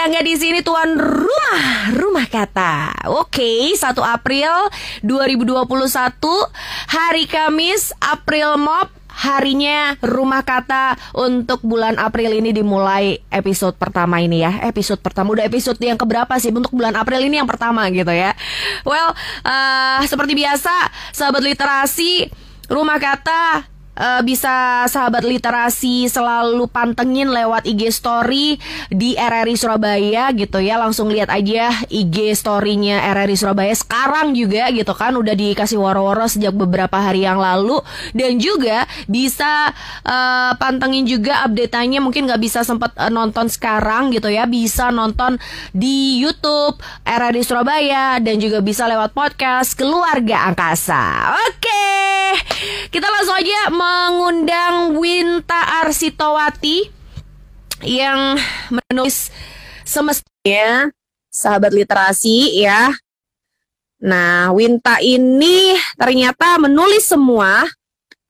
Angga di sini tuan rumah kata. Oke, 1 April 2021, hari Kamis, April Mop. Harinya rumah kata untuk bulan April ini dimulai episode pertama ini ya. Episode pertama, udah episode yang keberapa sih untuk bulan April ini yang pertama gitu ya. Well, seperti biasa, sahabat literasi, rumah kata bisa sahabat literasi selalu pantengin lewat IG story di RRI Surabaya gitu ya. Langsung lihat aja IG story-nya RRI Surabaya sekarang juga gitu kan, udah dikasih waro-waro sejak beberapa hari yang lalu. Dan juga bisa pantengin juga update-nya, mungkin gak bisa sempat nonton sekarang gitu ya, bisa nonton di YouTube RRI Surabaya dan juga bisa lewat podcast Keluarga Angkasa. Oke, kita langsung aja mengundang Winta Arsitowati yang menulis semestinya sahabat literasi ya. Nah, Winta ini ternyata menulis semua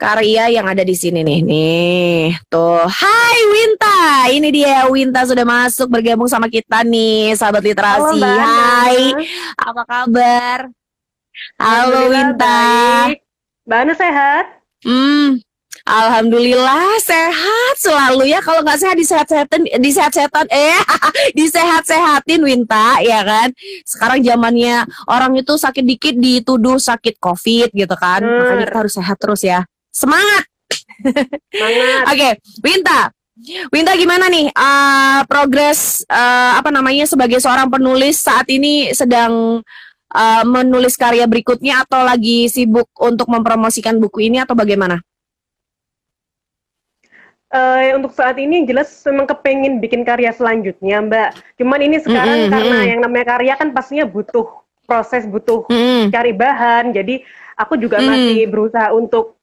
karya yang ada di sini nih. Tuh, hai Winta. Ini dia Winta sudah masuk bergabung sama kita nih, sahabat literasi. Halo, hai, apa kabar? Halo Winta. Baik. Mbak Anu sehat? Alhamdulillah sehat selalu ya. Kalau nggak sehat disehat-sehatin Winta ya kan. Sekarang zamannya orang itu sakit dikit dituduh sakit COVID gitu kan. Makanya kita harus sehat terus ya. Semangat. Oke, Winta gimana nih progres sebagai seorang penulis saat ini? Sedang menulis karya berikutnya atau lagi sibuk untuk mempromosikan buku ini atau bagaimana? Untuk saat ini jelas memang kepengen bikin karya selanjutnya Mbak. Cuman ini sekarang karena yang namanya karya kan pastinya butuh proses, butuh cari bahan. Jadi aku juga masih berusaha untuk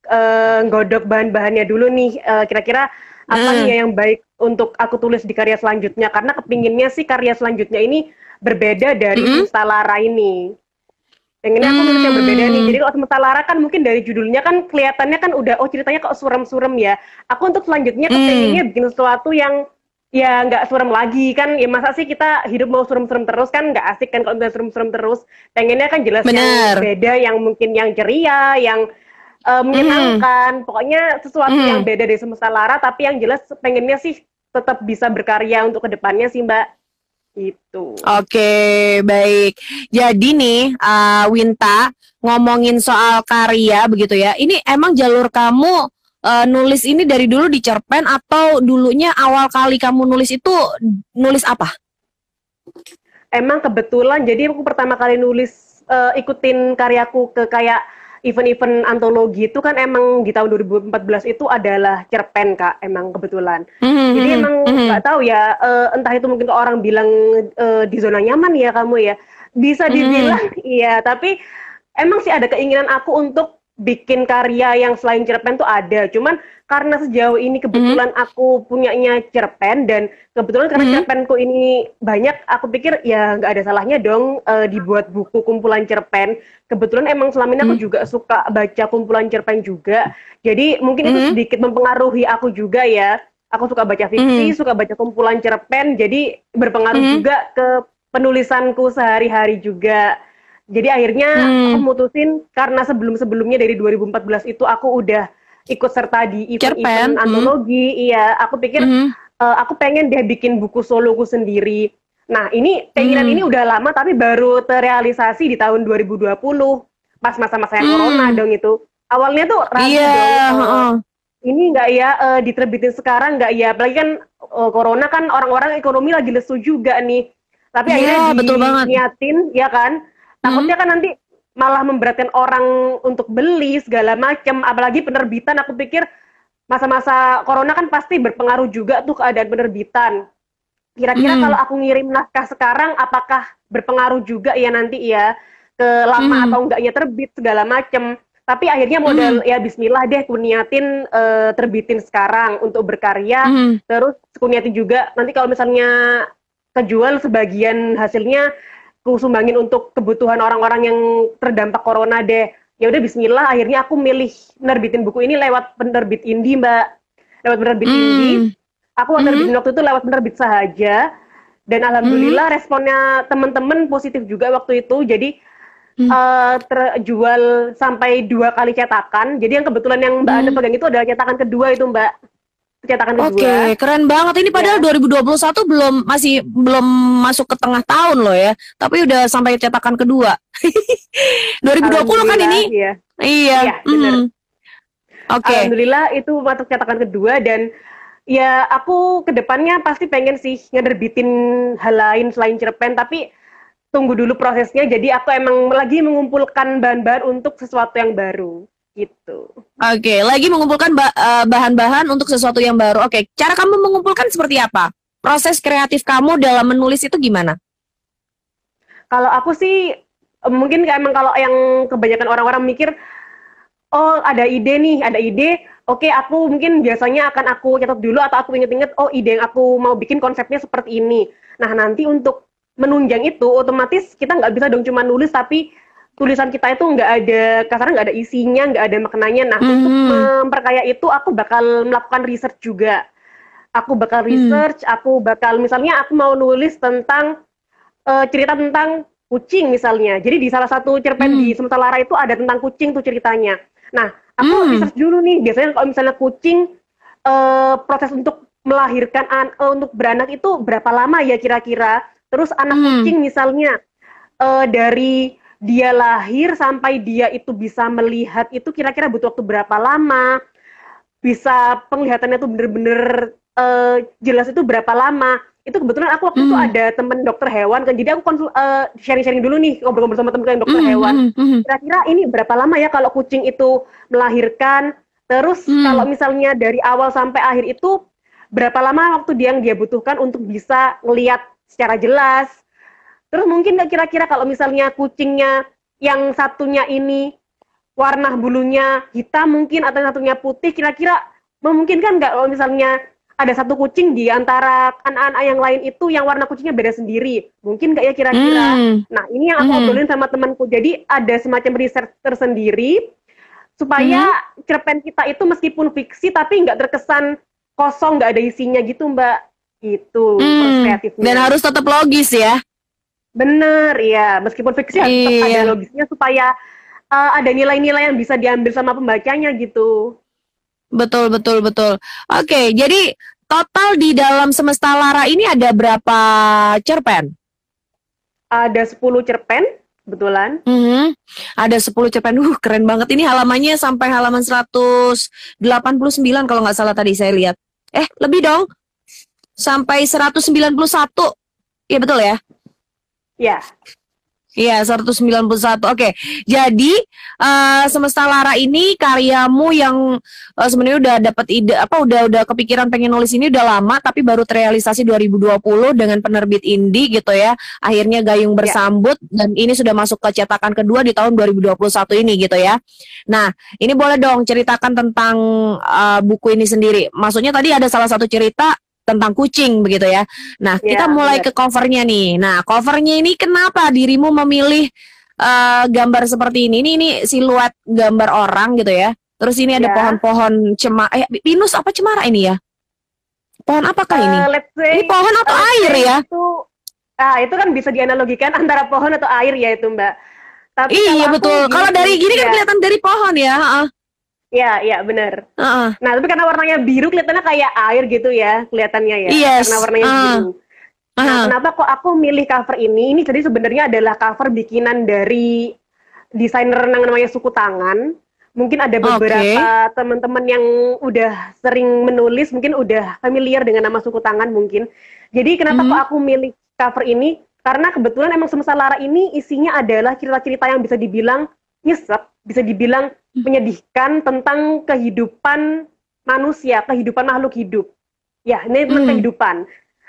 nggodok bahan-bahannya dulu nih. Kira-kira apa nih ya yang baik untuk aku tulis di karya selanjutnya. Karena kepinginnya sih karya selanjutnya ini berbeda dari Semesta Lara ini. Pengennya aku nulis yang berbeda nih. Jadi kalau Semesta Lara kan mungkin dari judulnya kan kelihatannya kan udah, oh ceritanya kok surem-surem ya. Aku untuk selanjutnya kepengennya bikin sesuatu yang ya nggak surem lagi kan. Ya masa sih kita hidup mau surem-surem terus kan nggak asik kan kalau udah surem-surem terus. Pengennya kan jelas yang beda, yang mungkin yang ceria, yang menyenangkan. Pokoknya sesuatu yang beda dari Semesta Lara, tapi yang jelas pengennya sih tetap bisa berkarya untuk kedepannya sih Mbak. Itu. Oke, baik. Jadi nih, Winta, ngomongin soal karya begitu ya. Ini emang jalur kamu nulis ini dari dulu di cerpen atau dulunya awal kali kamu nulis itu nulis apa? Emang kebetulan, jadi aku pertama kali nulis ikutin karyaku ke kayak event-event antologi itu kan emang di tahun 2014 itu adalah cerpen Kak, emang kebetulan. Jadi emang nggak tahu ya, entah itu mungkin orang bilang di zona nyaman ya kamu ya, bisa dibilang iya, tapi emang sih ada keinginan aku untuk bikin karya yang selain cerpen tuh ada, cuman karena sejauh ini kebetulan aku punyanya cerpen dan kebetulan karena cerpenku ini banyak, aku pikir ya nggak ada salahnya dong dibuat buku kumpulan cerpen. Kebetulan emang selama ini aku juga suka baca kumpulan cerpen juga, jadi mungkin itu sedikit mempengaruhi aku juga ya. Aku suka baca fiksi, suka baca kumpulan cerpen, jadi berpengaruh juga ke penulisanku sehari-hari juga. Jadi akhirnya aku mutusin karena sebelum-sebelumnya dari 2014 itu aku udah ikut serta di event-event antologi. Iya, aku pikir aku pengen deh bikin buku soloku sendiri. Nah, ini keinginan ini udah lama tapi baru terrealisasi di tahun 2020 pas masa-masa corona dong itu. Awalnya tuh ragu dong. Ini nggak ya diterbitin sekarang nggak ya? Apalagi kan corona kan orang-orang ekonomi lagi lesu juga nih. Tapi akhirnya diniatin ya kan. Takutnya kan nanti malah memberatkan orang untuk beli segala macam, apalagi penerbitan. Aku pikir masa-masa corona kan pasti berpengaruh juga tuh keadaan penerbitan. Kira-kira kalau aku ngirim naskah sekarang, apakah berpengaruh juga ya nanti ya ke lama atau enggaknya terbit segala macam. Tapi akhirnya modal ya bismillah deh, aku niatin terbitin sekarang untuk berkarya. Terus aku niatin juga nanti kalau misalnya kejual sebagian hasilnya aku sumbangin untuk kebutuhan orang-orang yang terdampak corona deh. Ya udah bismillah, akhirnya aku milih nerbitin buku ini lewat penerbit indie Mbak. Lewat penerbit indie. Aku nerbitin waktu itu lewat penerbit Sahaja. Dan alhamdulillah responnya teman-teman positif juga waktu itu. Jadi terjual sampai 2 kali cetakan. Jadi yang kebetulan yang Mbak Ana pegang itu adalah cetakan kedua itu, Mbak. Cetakan kedua. Oke, keren banget. Ini padahal 2021 belum masuk ke tengah tahun loh ya. Tapi udah sampai cetakan kedua. 2020 kan ini? Iya. Iya. Benar. Oke. Alhamdulillah itu masuk cetakan kedua, dan ya aku kedepannya pasti pengen sih ngenerbitin hal lain selain cerpen, tapi tunggu dulu prosesnya. Jadi aku emang lagi mengumpulkan bahan-bahan untuk sesuatu yang baru gitu. Oke, lagi mengumpulkan bahan-bahan untuk sesuatu yang baru. Oke, cara kamu mengumpulkan seperti apa? Proses kreatif kamu dalam menulis itu gimana? Kalau aku sih mungkin emang kalau yang kebanyakan orang-orang mikir, oh ada ide nih, ada ide. Oke, aku mungkin biasanya akan aku catat dulu atau aku inget-inget, oh ide yang aku mau bikin konsepnya seperti ini. Nah nanti untuk menunjang itu otomatis kita nggak bisa dong cuma nulis tapi tulisan kita itu nggak ada, kasarnya nggak ada isinya, nggak ada maknanya. Nah untuk memperkaya itu aku bakal melakukan research juga. Aku bakal research, aku bakal misalnya aku mau nulis tentang cerita tentang kucing misalnya. Jadi di salah satu cerpen di Semesta Lara itu ada tentang kucing tuh ceritanya. Nah, aku research dulu nih. Biasanya kalau misalnya kucing proses untuk melahirkan untuk beranak itu berapa lama ya kira-kira? Terus anak kucing misalnya dari dia lahir sampai dia itu bisa melihat itu kira-kira butuh waktu berapa lama? Bisa penglihatannya tuh bener-bener jelas itu berapa lama? Itu kebetulan aku waktu itu ada temen dokter hewan kan, jadi aku sharing-sharing dulu nih, ngobrol-ngobrol sama temen yang dokter hewan. Kira-kira ini berapa lama ya kalau kucing itu melahirkan? Terus kalau misalnya dari awal sampai akhir itu berapa lama waktu yang dia butuhkan untuk bisa ngelihat secara jelas? Terus mungkin nggak kira-kira kalau misalnya kucingnya yang satunya ini warna bulunya hitam mungkin atau satunya putih, kira-kira memungkinkan nggak kalau misalnya ada satu kucing di antara anak-anak yang lain itu yang warna kucingnya beda sendiri? Mungkin nggak ya kira-kira? Nah ini yang aku obrolin sama temanku. Jadi ada semacam riset tersendiri supaya cerpen kita itu meskipun fiksi tapi nggak terkesan kosong, nggak ada isinya gitu, Mbak. Itu proses kreatifnya. Dan harus tetap logis ya? Bener, ya. Meskipun fiksi harus tetap ada logisnya supaya ada nilai-nilai yang bisa diambil sama pembacanya gitu. Betul. Oke, jadi total di dalam Semesta Lara ini ada berapa cerpen? Ada 10 cerpen, kebetulan. Ada 10 cerpen. Keren banget. Ini halamannya sampai halaman 189 kalau nggak salah tadi saya lihat. Lebih dong. Sampai 191. Iya betul ya? Ya. Iya, 191. Oke. Jadi Semesta Lara ini karyamu yang sebenarnya udah dapat ide udah kepikiran pengen nulis ini udah lama tapi baru terrealisasi 2020 dengan penerbit Indie gitu ya. Akhirnya gayung bersambut dan ini sudah masuk ke cetakan kedua di tahun 2021 ini gitu ya. Nah, ini boleh dong ceritakan tentang buku ini sendiri. Maksudnya tadi ada salah satu cerita tentang kucing begitu ya. Nah, kita mulai ke covernya nih. Nah, covernya ini kenapa dirimu memilih gambar seperti ini? Ini siluet gambar orang gitu ya. Terus ini ada pohon-pohon cemara. Pinus apa cemara ini ya? Pohon apakah ini? Ini pohon atau air ya? Itu kan bisa dianalogikan antara pohon atau air ya itu, Mbak. Tapi iya betul. Kalau dari gini kan kelihatan dari pohon ya. Iya benar. Nah tapi karena warnanya biru kelihatannya kayak air gitu ya kelihatannya ya. Yes. Karena warnanya biru. Nah kenapa kok aku milih cover ini? Ini jadi sebenarnya adalah cover bikinan dari desainer yang namanya Suku Tangan. Mungkin ada beberapa teman-teman yang udah sering menulis, mungkin udah familiar dengan nama Suku Tangan mungkin. Jadi kenapa kok aku milih cover ini? Karena kebetulan emang Semesta Lara ini isinya adalah cerita-cerita yang bisa dibilang nyesek, bisa dibilang menyedihkan tentang kehidupan manusia, kehidupan makhluk hidup. Ya, ini tentang kehidupan.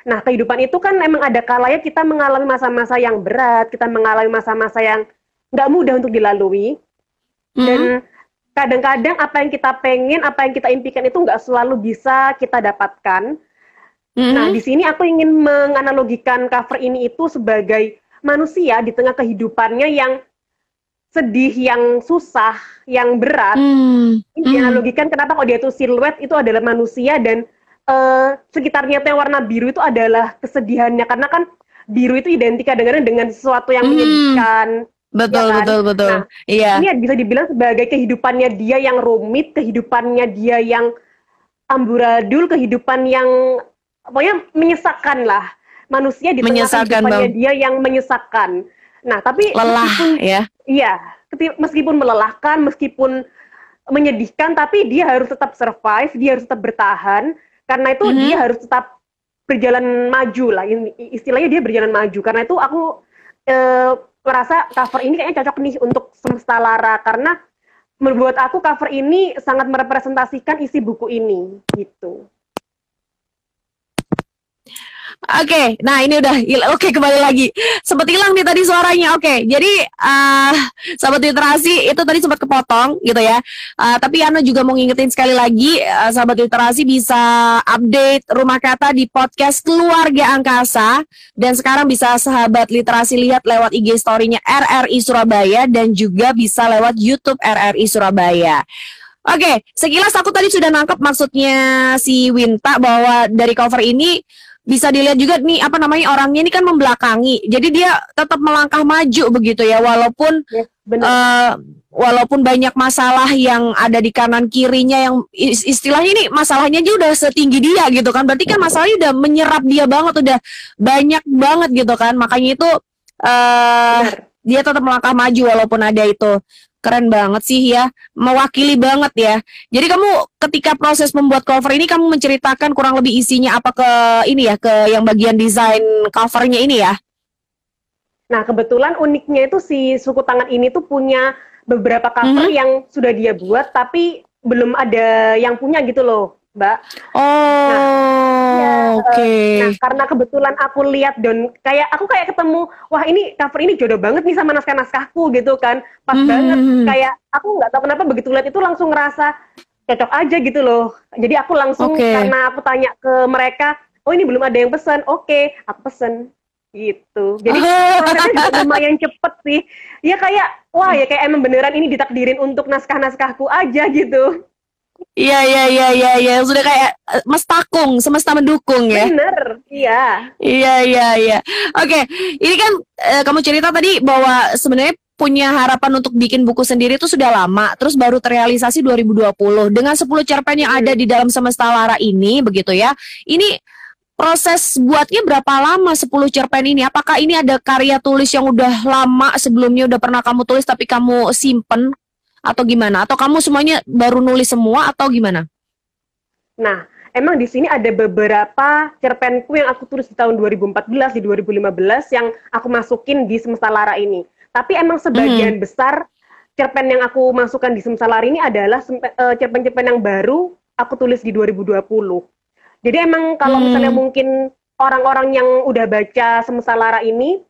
Nah, kehidupan itu kan emang ada kalanya kita mengalami masa-masa yang berat, kita mengalami masa-masa yang nggak mudah untuk dilalui. Dan kadang-kadang apa yang kita pengen, apa yang kita impikan itu nggak selalu bisa kita dapatkan. Nah, di sini aku ingin menganalogikan cover ini itu sebagai manusia di tengah kehidupannya yang sedih, yang susah, yang berat. Ini dianalogikan kenapa kok dia itu siluet itu adalah manusia dan sekitarnya itu yang warna biru itu adalah kesedihannya, karena kan biru itu identik kadang-kadang dengan sesuatu yang menyedihkan. Betul, Ya kan? betul. Nah, Iya. ini bisa dibilang sebagai kehidupannya dia yang rumit, kehidupannya dia yang amburadul, kehidupan yang pokoknya menyesakkan lah. Manusia di tengah Menyesalkan, kehidupannya Bang. dia yang menyesakkan. Nah, tapi Lelah ya. iya, meskipun melelahkan, meskipun menyedihkan, tapi dia harus tetap survive, dia harus tetap bertahan. Karena itu dia harus tetap berjalan maju lah. Istilahnya dia berjalan maju. Karena itu aku merasa cover ini kayaknya cocok nih untuk Semesta Lara, karena menurut aku cover ini sangat merepresentasikan isi buku ini gitu. Oke, nah ini udah oke, kembali lagi. Sempat hilang nih tadi suaranya. Oke, jadi sahabat literasi itu tadi sempat kepotong gitu ya. Tapi Ana juga mau ngingetin sekali lagi, sahabat literasi bisa update Rumah Kata di podcast Keluarga Angkasa, dan sekarang bisa sahabat literasi lihat lewat IG story-nya RRI Surabaya dan juga bisa lewat YouTube RRI Surabaya. Oke, sekilas aku tadi sudah nangkep maksudnya si Winta, bahwa dari cover ini bisa dilihat juga nih apa namanya, orangnya ini kan membelakangi, jadi dia tetap melangkah maju begitu ya, walaupun walaupun banyak masalah yang ada di kanan kirinya, yang istilahnya ini masalahnya aja udah setinggi dia gitu kan, berarti kan masalahnya udah menyerap dia banget, udah banyak banget gitu kan, makanya itu dia tetap melangkah maju walaupun ada itu. Keren banget sih ya, mewakili banget ya. Jadi kamu ketika proses membuat cover ini, kamu menceritakan kurang lebih isinya apa ke ini ya, ke yang bagian desain covernya ini ya? Nah, kebetulan uniknya itu si Suku Tangan ini tuh punya beberapa cover yang sudah dia buat, tapi belum ada yang punya gitu loh, Mbak. Oke. Nah, karena kebetulan aku lihat dan aku kayak ketemu, wah ini cover ini jodoh banget nih sama naskah-naskahku gitu kan, pas banget. Kayak aku nggak tahu kenapa begitu lihat itu langsung ngerasa cocok aja gitu loh. Jadi aku langsung karena aku tanya ke mereka, oh ini belum ada yang pesan, oke, aku pesen gitu. Jadi prosesnya juga lumayan cepet sih. Ya kayak, wah ya kayak emang beneran ini ditakdirin untuk naskah-naskahku aja gitu. Iya, sudah kayak mestakung, semesta mendukung ya. Bener, iya. Iya. Oke, ini kan kamu cerita tadi bahwa sebenarnya punya harapan untuk bikin buku sendiri itu sudah lama, terus baru terrealisasi 2020 dengan 10 cerpen yang ada di dalam Semesta Lara ini begitu ya. Ini proses buatnya berapa lama 10 cerpen ini? Apakah ini ada karya tulis yang udah lama sebelumnya udah pernah kamu tulis tapi kamu simpen atau gimana? Atau kamu semuanya baru nulis semua atau gimana? Nah, emang di sini ada beberapa cerpenku yang aku tulis di tahun 2014, di 2015 yang aku masukin di Semesta Lara ini. Tapi emang sebagian besar cerpen yang aku masukkan di Semesta Lara ini adalah cerpen-cerpen yang baru aku tulis di 2020. Jadi emang kalau misalnya mungkin orang-orang yang udah baca Semesta Lara ini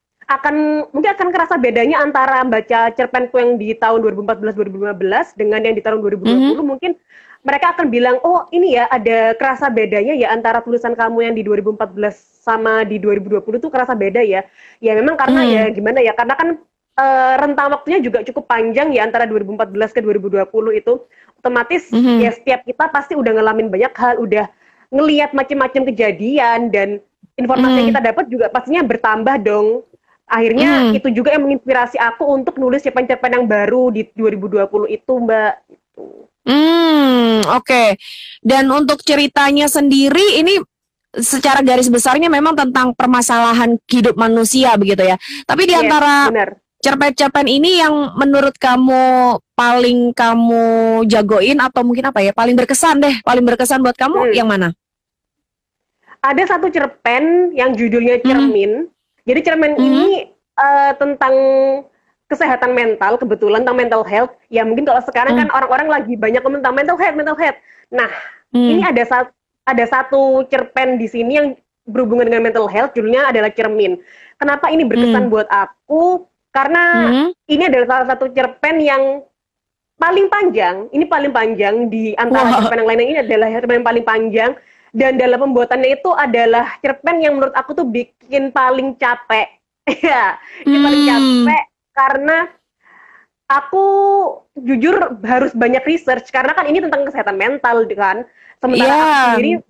mungkin akan kerasa bedanya antara baca cerpenku yang di tahun 2014-2015 dengan yang di tahun 2020. Mungkin mereka akan bilang, oh ini ya ada kerasa bedanya ya antara tulisan kamu yang di 2014 sama di 2020 tuh kerasa beda ya. Ya memang karena ya gimana ya, karena kan rentang waktunya juga cukup panjang ya antara 2014 ke 2020 itu. Otomatis ya setiap kita pasti udah ngalamin banyak hal, udah ngelihat macam-macam kejadian, dan informasi yang kita dapat juga pastinya bertambah dong. Akhirnya itu juga yang menginspirasi aku untuk nulis cerpen-cerpen yang baru di 2020 itu, Mbak. Oke. Dan untuk ceritanya sendiri ini secara garis besarnya memang tentang permasalahan hidup manusia begitu ya. Tapi di antara cerpen-cerpen ini yang menurut kamu paling kamu jagoin atau mungkin apa ya, paling berkesan buat kamu yang mana? Ada satu cerpen yang judulnya Cermin. Jadi cermin ini tentang kesehatan mental, kebetulan tentang mental health. Ya mungkin kalau sekarang kan orang-orang lagi banyak ngomong tentang mental health. Nah, ini ada satu cerpen di sini yang berhubungan dengan mental health, judulnya adalah Cermin. Kenapa ini berkesan buat aku? Karena ini adalah salah satu cerpen yang paling panjang. Ini paling panjang di antara cerpen yang lainnya, ini adalah cerpen yang paling panjang. Dan dalam pembuatannya itu adalah cerpen yang menurut aku tuh bikin paling capek. Ya, ini paling capek karena aku jujur harus banyak research, karena kan ini tentang kesehatan mental kan. Sementara aku sendiri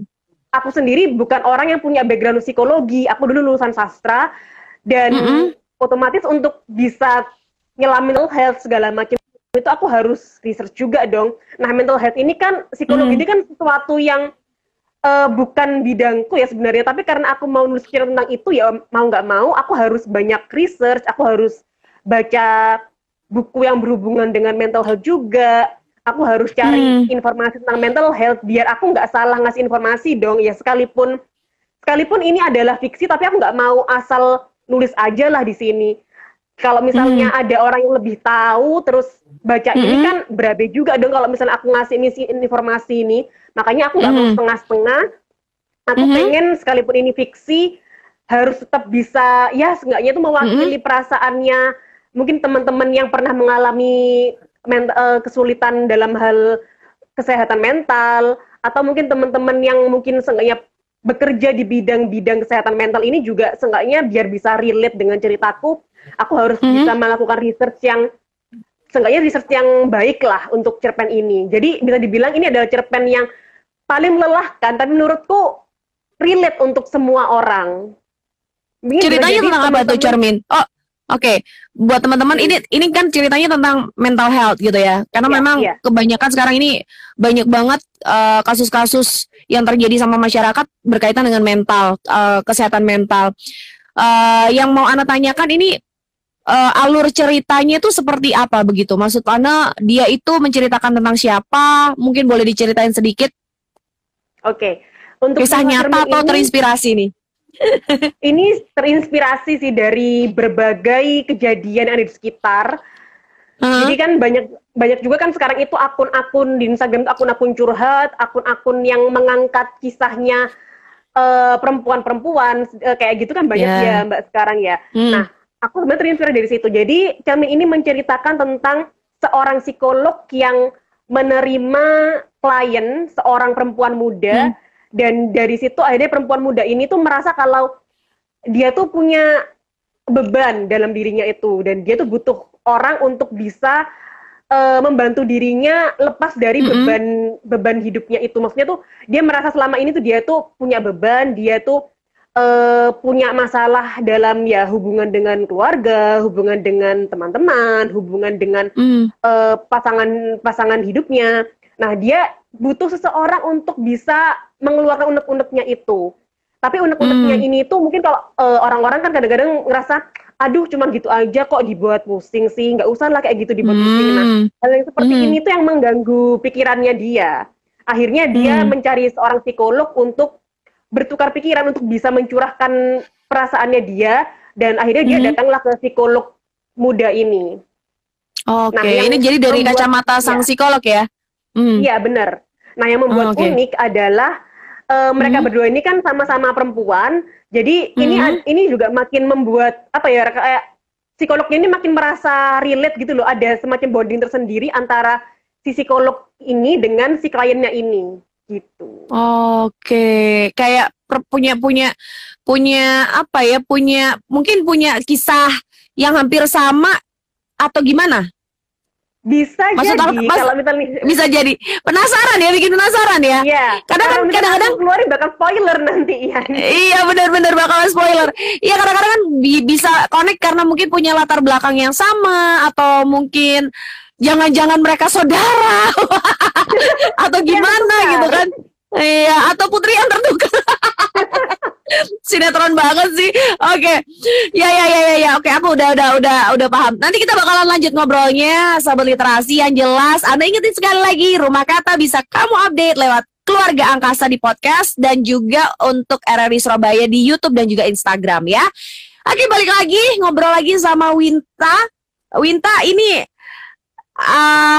aku sendiri bukan orang yang punya background psikologi. Aku dulu lulusan sastra dan otomatis untuk bisa nyelamin mental health segala macam itu aku harus research juga dong. Nah, mental health ini kan psikologi ini kan sesuatu yang bukan bidangku ya sebenarnya, tapi karena aku mau nulis tentang itu ya mau nggak mau aku harus banyak research, aku harus baca buku yang berhubungan dengan mental health juga, aku harus cari informasi tentang mental health biar aku nggak salah ngasih informasi dong ya, sekalipun ini adalah fiksi tapi aku nggak mau asal nulis aja lah di sini. Kalau misalnya ada orang yang lebih tahu terus baca ini kan berabe juga dong kalau misalnya aku ngasih informasi ini. Makanya aku nggak mau setengah-setengah. Aku pengen sekalipun ini fiksi harus tetap bisa ya seenggaknya itu mewakili perasaannya mungkin teman-teman yang pernah mengalami kesulitan dalam hal kesehatan mental, atau mungkin teman-teman yang mungkin seenggaknya bekerja di bidang-bidang kesehatan mental ini juga seenggaknya biar bisa relate dengan ceritaku. Aku harus bisa melakukan research yang seenggaknya research yang baik lah untuk cerpen ini. Jadi bisa dibilang ini adalah cerpen yang paling melelahkan, tapi menurutku relate untuk semua orang. Ceritanya tentang apa tuh, Charmin? Oh, oke. Buat teman-teman, ini kan ceritanya tentang mental health gitu ya. Karena memang kebanyakan sekarang ini banyak banget kasus-kasus yang terjadi sama masyarakat berkaitan dengan mental, kesehatan mental. Yang mau Ana tanyakan ini alur ceritanya itu seperti apa begitu? Maksud Ana, dia itu menceritakan tentang siapa? Mungkin boleh diceritain sedikit? Oke. Untuk kisah nyata atau terinspirasi nih? Ini terinspirasi sih dari berbagai kejadian yang ada di sekitar. Jadi kan banyak juga kan sekarang itu akun-akun di Instagram, akun-akun curhat, akun-akun yang mengangkat kisahnya perempuan-perempuan kayak gitu kan banyak ya Mbak sekarang ya. Nah, aku sebenarnya terinspirasi dari situ. Jadi cermin ini menceritakan tentang seorang psikolog yang menerima klien seorang perempuan muda, dan dari situ akhirnya perempuan muda ini tuh merasa kalau dia tuh punya beban dalam dirinya itu, dan dia tuh butuh orang untuk bisa membantu dirinya lepas dari beban hidupnya itu. Maksudnya tuh dia merasa selama ini tuh dia tuh punya beban, dia tuh punya masalah dalam ya hubungan dengan keluarga, hubungan dengan teman-teman, hubungan dengan pasangan hidupnya. Nah, dia butuh seseorang untuk bisa mengeluarkan unek-uneknya itu. Tapi unek-uneknya ini tuh mungkin kalau orang-orang kan kadang-kadang ngerasa, aduh cuma gitu aja kok dibuat pusing sih, nggak usah lah kayak gitu dibuat pusing. Nah, hal yang seperti ini tuh yang mengganggu pikirannya dia. Akhirnya dia mencari seorang psikolog untuk bertukar pikiran, untuk bisa mencurahkan perasaannya dia, dan akhirnya dia datanglah ke psikolog muda ini. Oke, ini jadi dari kacamata sang psikolog ya? Iya, benar. Nah, yang membuat unik adalah mereka berdua ini kan sama-sama perempuan, jadi ini juga makin membuat apa ya, kayak psikolognya ini makin merasa relate gitu loh, ada semacam bonding tersendiri antara si psikolog ini dengan si kliennya ini gitu. Oke, kayak punya apa ya, mungkin punya kisah yang hampir sama atau gimana? Bisa jadi, kalau misalnya bisa jadi penasaran ya, bikin penasaran ya. Iya. Kadang-kadang keluarin bakal spoiler nanti ya. Iya, benar-benar bakal spoiler. Iya, kadang-kadang kan bisa connect karena mungkin punya latar belakang yang sama, atau mungkin jangan-jangan mereka saudara atau gimana gitu kan. Iya, atau putri yang tertukar. Sinetron banget sih. Oke. Ya. Oke, aku udah paham. Nanti kita bakalan lanjut ngobrolnya, sahabat literasi. Yang jelas, Anda ingetin sekali lagi, Rumah Kata bisa kamu update lewat Keluarga Angkasa di podcast, dan juga untuk RRI Surabaya di YouTube dan juga Instagram ya. Oke, balik lagi ngobrol lagi sama Winta. Winta, ini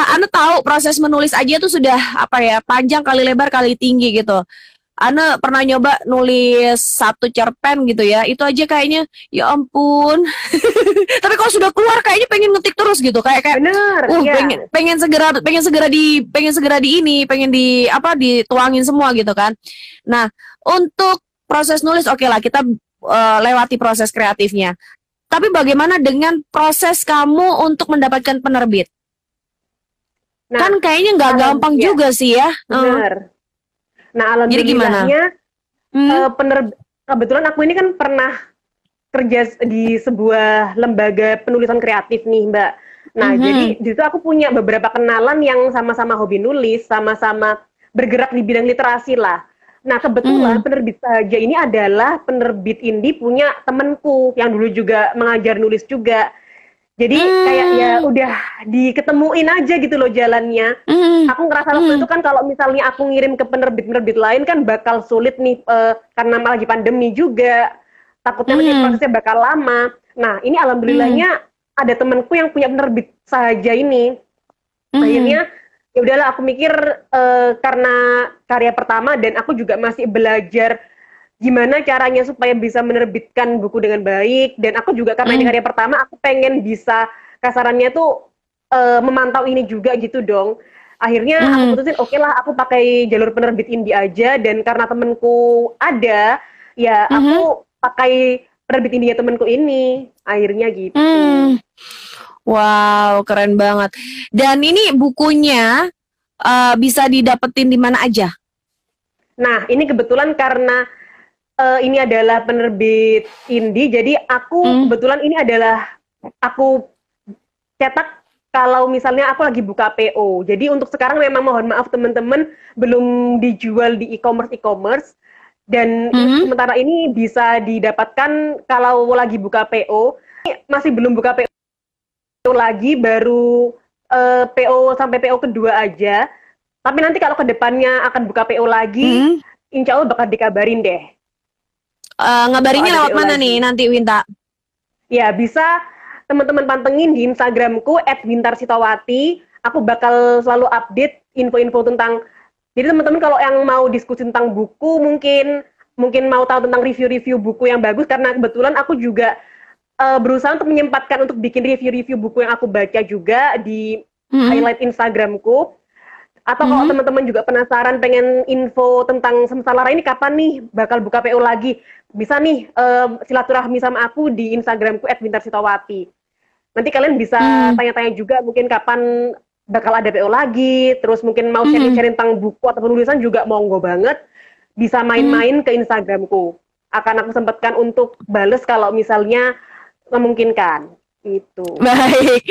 Anda tahu proses menulis aja tuh sudah apa ya, panjang kali lebar kali tinggi gitu. Ana pernah nyoba nulis satu cerpen gitu ya, itu aja kayaknya ya ampun. Tapi kalau sudah keluar kayaknya pengen ngetik terus gitu, kayak bener, pengen segera dituangin semua gitu kan. Nah, untuk proses nulis oke lah, kita lewati proses kreatifnya. Tapi bagaimana dengan proses kamu untuk mendapatkan penerbit? Nah, kan kayaknya nggak gampang juga sih ya. Benar. Nah, alhamdulillahnya Kebetulan aku ini kan pernah kerja di sebuah lembaga penulisan kreatif nih, Mbak. Nah, jadi di situ aku punya beberapa kenalan yang sama-sama hobi nulis, sama-sama bergerak di bidang literasi lah. Nah, kebetulan penerbit Sahaja ini adalah penerbit indie punya temenku yang dulu juga mengajar nulis juga. Jadi kayak ya udah diketemuin aja gitu loh jalannya. Aku ngerasa waktu itu kan kalau misalnya aku ngirim ke penerbit-penerbit lain kan bakal sulit nih karena lagi pandemi juga. Takutnya nanti prosesnya bakal lama. Nah, ini alhamdulillahnya ada temanku yang punya penerbit Sahaja ini. Akhirnya ya udahlah aku mikir karena karya pertama dan aku juga masih belajar gimana caranya supaya bisa menerbitkan buku dengan baik, dan aku juga karena ini karya pertama aku pengen bisa kasarannya tuh memantau ini juga gitu dong. Akhirnya aku putusin oke lah aku pakai jalur penerbit indie aja, dan karena temenku ada ya aku pakai penerbit indie temenku ini akhirnya gitu. Wow, keren banget. Dan ini bukunya bisa didapetin di mana aja? Nah, ini kebetulan karena ini adalah penerbit indie, jadi aku kebetulan ini adalah aku cetak kalau misalnya aku lagi buka PO. Jadi untuk sekarang memang mohon maaf teman-teman belum dijual di e-commerce, dan sementara ini bisa didapatkan kalau lagi buka PO. Masih belum buka PO lagi, baru PO sampai PO kedua aja. Tapi nanti kalau kedepannya akan buka PO lagi, insya Allah bakal dikabarin deh. Ngabarinnya lewat mana nih nanti, Winta? Ya, bisa teman-teman pantengin di Instagramku @wintarsitawati. Aku bakal selalu update info-info tentang. Jadi teman-teman kalau yang mau diskusi tentang buku, mungkin mau tahu tentang review-review buku yang bagus, karena kebetulan aku juga berusaha untuk menyempatkan untuk bikin review-review buku yang aku baca juga di highlight Instagramku. Atau kalau teman-teman juga penasaran pengen info tentang Semesta Lara ini kapan nih bakal buka PO lagi, bisa nih silaturahmi sama aku di Instagramku @wintarsitawati. Nanti kalian bisa tanya-tanya juga mungkin kapan bakal ada PO lagi, terus mungkin mau sharing-sharing tentang buku atau penulisan juga monggo banget, bisa main-main ke Instagramku. Akan aku sempatkan untuk bales kalau misalnya memungkinkan. Itu. Baik,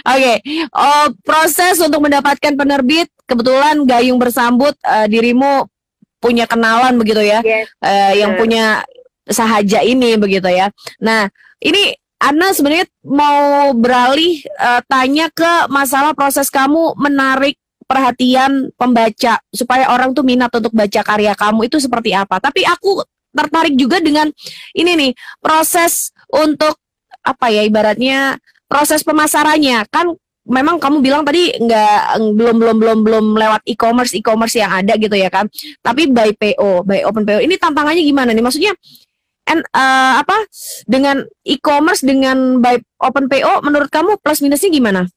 oke. Oh, proses untuk mendapatkan penerbit, kebetulan Gayung bersambut dirimu punya kenalan begitu ya, yang punya Sahaja ini begitu ya. Nah, ini Ana sebenarnya mau beralih tanya ke masalah proses kamu menarik perhatian pembaca supaya orang tuh minat untuk baca karya kamu itu seperti apa. Tapi aku tertarik juga dengan ini nih, proses untuk apa ya, ibaratnya proses pemasarannya. Kan memang kamu bilang tadi belum lewat e-commerce yang ada gitu ya kan. Tapi by PO, by open PO ini tantangannya gimana nih? Maksudnya dengan e-commerce dengan by open PO menurut kamu plus minusnya gimana?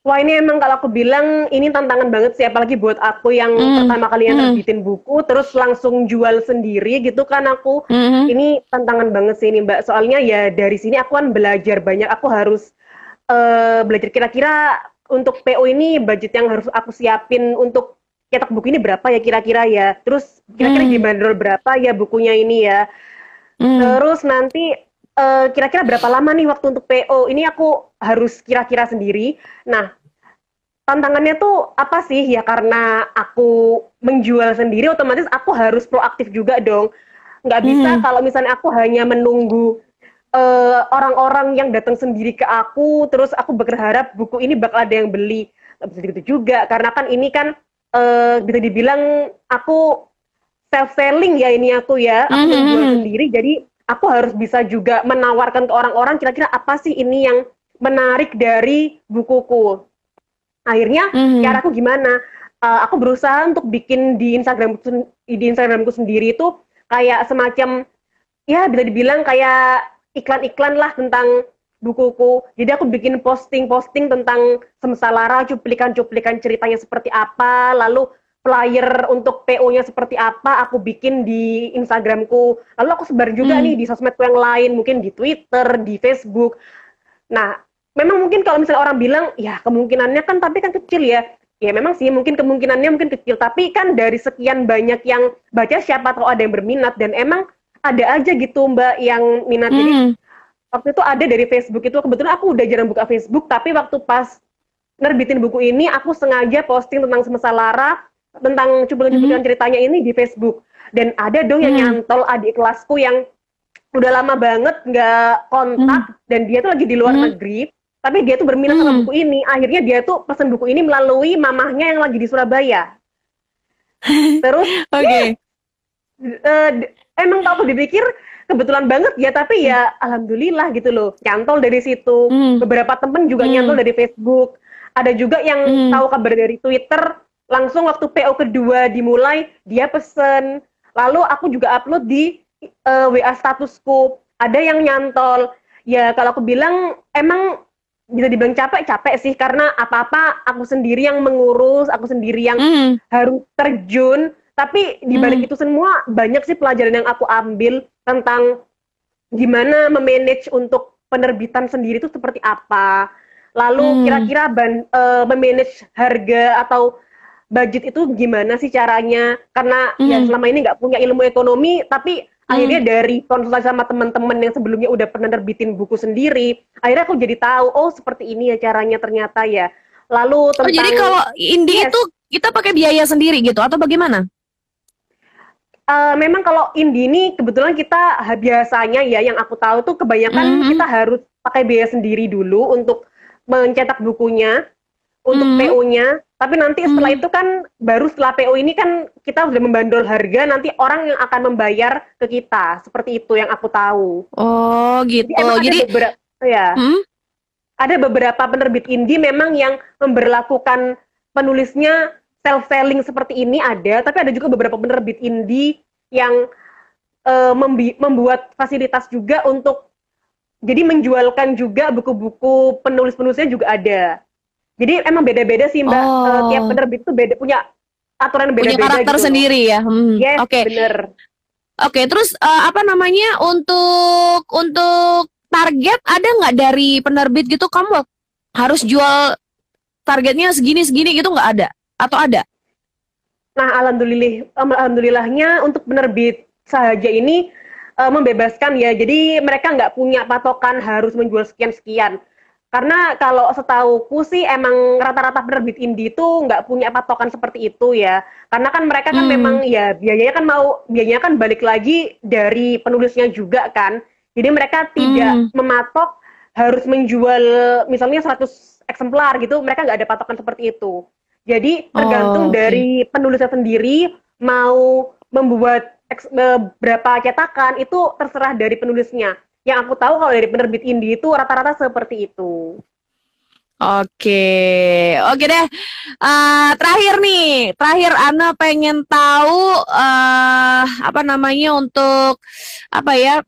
Wah, ini emang kalau aku bilang ini tantangan banget sih, apalagi buat aku yang pertama kali terbitin buku terus langsung jual sendiri gitu kan aku. Ini tantangan banget sih ini Mbak, soalnya ya dari sini aku kan belajar banyak, aku harus belajar kira-kira untuk PO ini budget yang harus aku siapin untuk cetak buku ini berapa ya kira-kira ya, terus kira-kira dibanderol berapa ya bukunya ini ya, terus nanti kira-kira berapa lama nih waktu untuk PO, ini aku harus kira-kira sendiri. Nah, tantangannya tuh apa sih ya, karena aku menjual sendiri otomatis aku harus proaktif juga dong. Nggak bisa kalau misalnya aku hanya menunggu orang-orang yang datang sendiri ke aku terus aku berharap buku ini bakal ada yang beli. Nggak bisa gitu juga, karena kan ini kan bisa dibilang aku self-selling ya, ini aku ya, aku menjual sendiri, jadi aku harus bisa juga menawarkan ke orang-orang kira-kira apa sih ini yang menarik dari bukuku. Akhirnya caraku gimana? Aku berusaha untuk bikin di Instagramku sendiri itu kayak semacam ya bisa dibilang kayak iklan-iklan lah tentang bukuku. Jadi aku bikin posting-posting tentang Semesta Lara, cuplikan-cuplikan ceritanya seperti apa, lalu flyer untuk PO-nya seperti apa, aku bikin di Instagramku. Lalu aku sebar juga nih di sosmedku yang lain, mungkin di Twitter, di Facebook. Nah, memang mungkin kalau misalnya orang bilang, ya kemungkinannya kan tapi kan kecil ya. ya memang sih mungkin kemungkinannya mungkin kecil, tapi kan dari sekian banyak yang baca siapa tahu ada yang berminat, dan emang ada aja gitu Mbak yang minat. Jadi waktu itu ada dari Facebook itu, kebetulan aku udah jarang buka Facebook, tapi waktu pas nerbitin buku ini aku sengaja posting tentang Semesta Lara, tentang cuplikan-cuplikan ceritanya ini di Facebook. Dan ada dong yang nyantol adik kelasku yang udah lama banget nggak kontak, dan dia tuh lagi di luar negeri, tapi dia tuh berminat sama buku ini. Akhirnya dia tuh pesen buku ini melalui mamahnya yang lagi di Surabaya. Terus emang kalau aku dipikir kebetulan banget ya, tapi ya alhamdulillah gitu loh, nyantol dari situ. Beberapa temen juga nyantol dari Facebook. Ada juga yang tahu kabar dari Twitter, langsung waktu PO kedua dimulai, dia pesen. Lalu aku juga upload di WA statusku. Ada yang nyantol. Ya kalau aku bilang emang bisa dibilang capek sih, karena apa-apa aku sendiri yang mengurus, aku sendiri yang harus terjun. Tapi di balik itu semua banyak sih pelajaran yang aku ambil tentang gimana memanage untuk penerbitan sendiri itu seperti apa. Lalu kira-kira memanage harga atau budget itu gimana sih caranya? Karena ya selama ini nggak punya ilmu ekonomi, tapi akhirnya dari konsultasi sama teman-teman yang sebelumnya udah pernah nerbitin buku sendiri, akhirnya aku jadi tahu, oh seperti ini ya caranya ternyata ya. Lalu tentang jadi kalau indie itu kita pakai biaya sendiri gitu atau bagaimana? Memang kalau indie ini kebetulan kita biasanya ya yang aku tahu tuh kebanyakan kita harus pakai biaya sendiri dulu untuk mencetak bukunya, untuk PO-nya. Tapi nanti setelah itu kan baru setelah PO ini kan kita udah membandrol harga, nanti orang yang akan membayar ke kita. Seperti itu yang aku tahu. Oh gitu. Jadi ada beberapa penerbit indie memang yang memberlakukan penulisnya self-selling seperti ini ada, tapi ada juga beberapa penerbit indie yang membuat fasilitas juga untuk jadi menjualkan juga buku-buku penulis-penulisnya juga ada. Jadi emang beda-beda sih Mbak, tiap penerbit itu beda, punya aturan beda-beda. Punya karakter gitu sendiri ya. Yes, bener. Oke, terus apa namanya untuk target ada nggak dari penerbit gitu, kamu harus jual targetnya segini gitu, nggak ada? Atau ada? Nah, alhamdulillahnya untuk penerbit saja ini membebaskan ya. Jadi mereka nggak punya patokan harus menjual sekian-sekian. Karena kalau setauku sih emang rata-rata penerbit indie itu nggak punya patokan seperti itu ya. Karena kan mereka kan memang ya biayanya kan balik lagi dari penulisnya juga kan. Jadi mereka tidak mematok harus menjual misalnya 100 eksemplar gitu. Mereka nggak ada patokan seperti itu. Jadi tergantung dari penulisnya sendiri mau membuat berapa cetakan, itu terserah dari penulisnya. Yang aku tahu kalau dari penerbit indie itu rata-rata seperti itu. Oke deh. Terakhir Ana pengen tahu apa namanya untuk apa ya,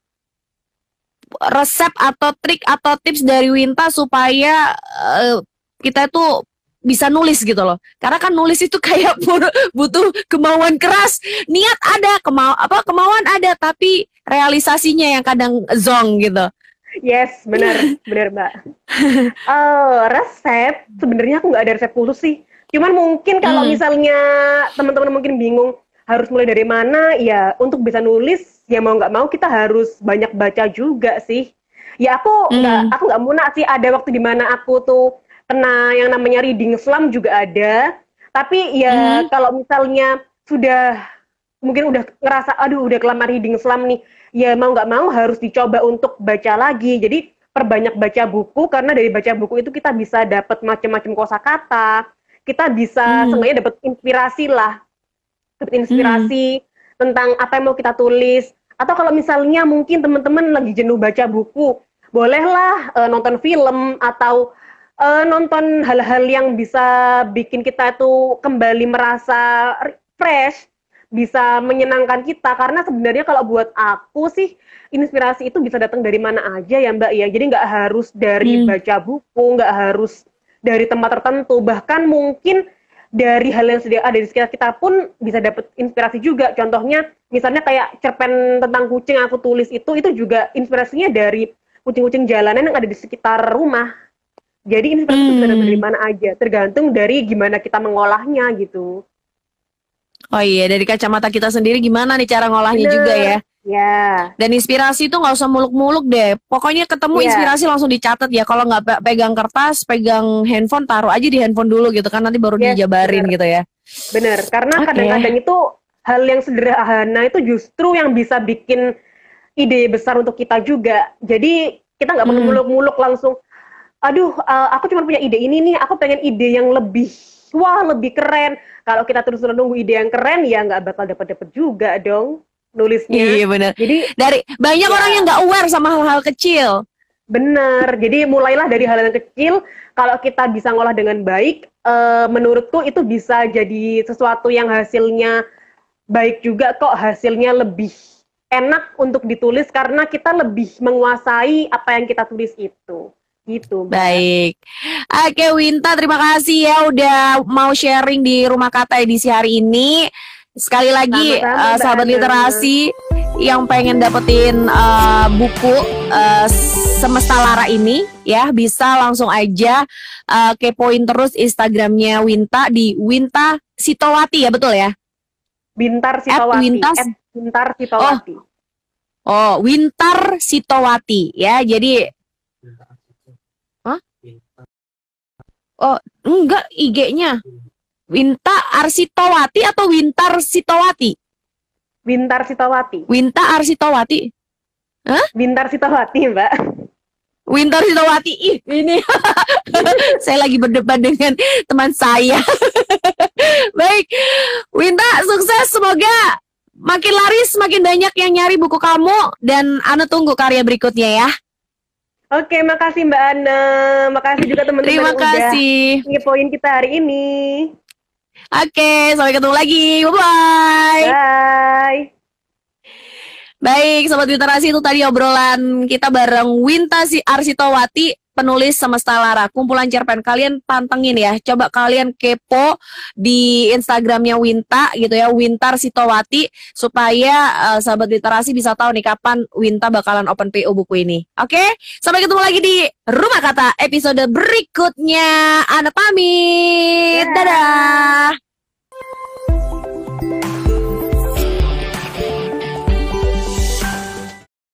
resep atau trik atau tips dari Winta supaya kita tuh bisa nulis gitu loh. Karena kan nulis itu kayak butuh kemauan keras. Niat ada, kemauan ada, tapi realisasinya yang kadang zonk gitu. Yes, benar Mbak. Resep sebenarnya aku nggak ada resep khusus sih. Cuman mungkin kalau misalnya teman-teman mungkin bingung harus mulai dari mana, ya untuk bisa nulis ya mau nggak mau kita harus banyak baca juga sih. Ya aku nggak munak sih, ada waktu dimana aku tuh kena yang namanya reading slump juga ada. Tapi ya kalau misalnya mungkin udah ngerasa aduh udah kelamaan reading slump nih, ya mau nggak mau harus dicoba untuk baca lagi. Jadi perbanyak baca buku, karena dari baca buku itu kita bisa dapat macam-macam kosakata, kita bisa sebenarnya dapat inspirasi tentang apa yang mau kita tulis. Atau kalau misalnya mungkin teman-teman lagi jenuh baca buku, bolehlah nonton film atau nonton hal-hal yang bisa bikin kita tuh kembali merasa fresh, bisa menyenangkan kita. Karena sebenarnya kalau buat aku sih, inspirasi itu bisa datang dari mana aja ya Mbak ya. Jadi nggak harus dari baca buku, nggak harus dari tempat tertentu, bahkan mungkin dari hal yang sudah ada di sekitar kita pun bisa dapat inspirasi juga. Contohnya misalnya kayak cerpen tentang kucing yang aku tulis itu juga inspirasinya dari kucing-kucing jalanan yang ada di sekitar rumah. Jadi inspirasi itu bisa dari mana aja, tergantung dari gimana kita mengolahnya gitu. Oh iya, dari kacamata kita sendiri gimana nih cara ngolahnya juga ya. Ya. Dan inspirasi itu nggak usah muluk-muluk deh. Pokoknya ketemu inspirasi langsung dicatat ya. Kalau nggak pegang kertas, pegang handphone, taruh aja di handphone dulu gitu kan. Nanti baru dijabarin gitu ya. Bener, karena kadang-kadang itu hal yang sederhana itu justru yang bisa bikin ide besar untuk kita juga. Jadi kita nggak perlu muluk-muluk langsung, aduh aku cuma punya ide ini nih, aku pengen ide yang lebih, lebih keren. Kalau kita terus nunggu ide yang keren, ya nggak bakal dapat juga dong nulisnya. Iya benar. Jadi dari banyak orang yang nggak aware sama hal-hal kecil. Bener, jadi mulailah dari hal yang kecil. Kalau kita bisa ngolah dengan baik, menurutku itu bisa jadi sesuatu yang hasilnya baik juga kok, hasilnya lebih enak untuk ditulis karena kita lebih menguasai apa yang kita tulis itu. Gitu. Baik. Oke Winta, terima kasih ya udah mau sharing di Rumah Kata edisi hari ini. Sekali lagi sahabat literasi yang pengen dapetin buku Semesta Lara ini ya, bisa langsung aja kepoin terus Instagramnya Winta di Winta Sitowati ya, betul ya? Bintar Sitowati. Bintar Sitowati. Oh, Wintar Sitowati ya. Jadi oh, enggak, IG-nya Winta Arsitowati atau Wintar Sitowati? Wintar Sitowati. Winta Arsitowati. Hah? Wintar Sitowati, Mbak. Wintar Sitowati. Ih, ini saya lagi berdebat dengan teman saya. Baik, Winta, sukses, semoga makin laris, makin banyak yang nyari buku kamu, dan Ana tunggu karya berikutnya ya. Oke, makasih Mbak Ana. Makasih juga teman-teman yang udah ngepoin kita hari ini. Oke, sampai ketemu lagi. Bye-bye. Bye. Baik, Sobat Literasi, itu tadi obrolan kita bareng Winta Arsitowati, penulis Semesta Lara. Kumpulan cerpen, kalian pantengin ya. Coba kalian kepo di Instagramnya Winta gitu ya, Wintar Sitowati, supaya Sahabat Literasi bisa tahu nih kapan Winta bakalan open PO buku ini. Oke, sampai ketemu lagi di Rumah Kata episode berikutnya. Ana pamit. Dadah.